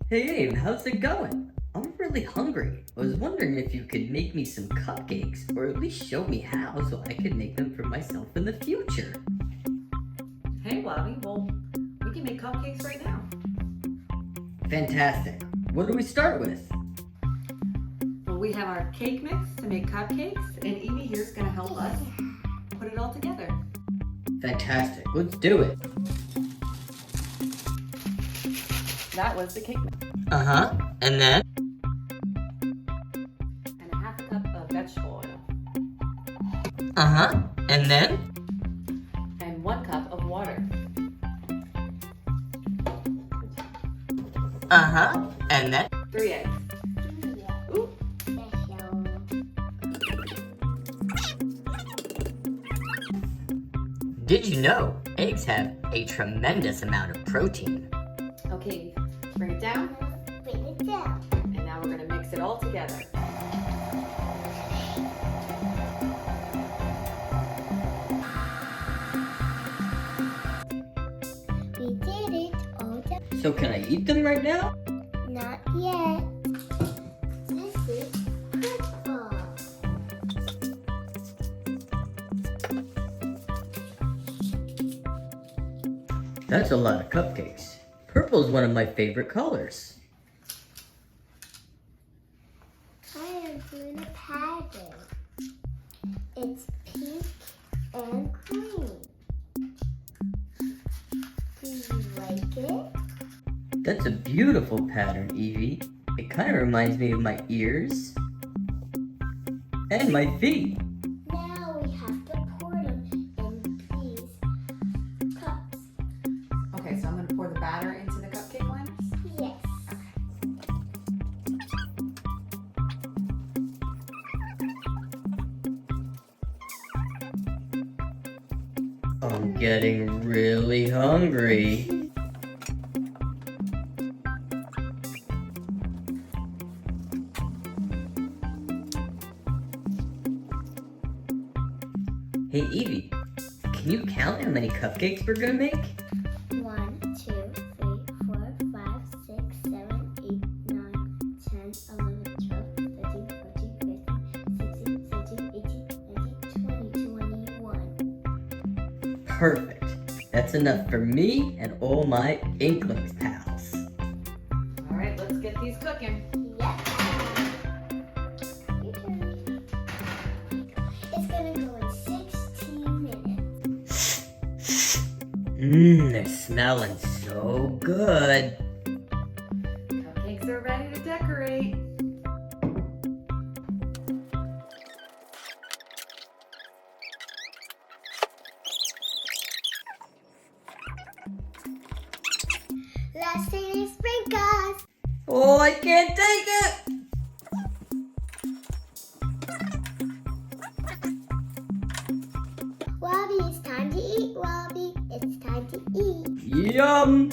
Hey Abe, how's it going? I'm really hungry. I was wondering if you could make me some cupcakes, or at least show me how so I could make them for myself in the future. Hey Wobby, well, we can make cupcakes right now. Fantastic. What do we start with? Well, we have our cake mix to make cupcakes, and Evie here's gonna help us put it all together. Fantastic. Let's do it. That was the cake mix. Uh-huh. And then? And a half a cup of vegetable oil. Uh-huh. And then? And 1 cup of water. Uh-huh. And then? 3 eggs. Ooh. Did you know eggs have a tremendous amount of protein? Okay, bring it down. Bring it down. And now we're gonna mix it all together. We did it all done. So can I eat them right now? Not yet. This is purple. That's a lot of cupcakes. Purple is one of my favorite colors. I am doing a pattern. It's pink and green. Do you like it? That's a beautiful pattern, Evie. It kind of reminds me of my ears and my feet. Now we have to pour them in these cups. Okay, so I'm gonna pour the batter into the cupcake ones. Yes. I'm getting really hungry. Hey Evie, can you count how many cupcakes we're gonna make? 1, 2, 3, 4, 5, 6, 7, 8, 9, 10, 11, 12, 13, 14, 15, 16, 17, 18, 19, 20, 21. Perfect. That's enough for me and all my Inklings pals. All right, let's get these cooking. Yep. Your turn. It's gonna go in 16 minutes. They're smelling so good. Cupcakes are ready to decorate. Last thing is sprinkles. Oh, I can't take it! Wobby, it's time to eat, Wobby. It's time to eat. Yum!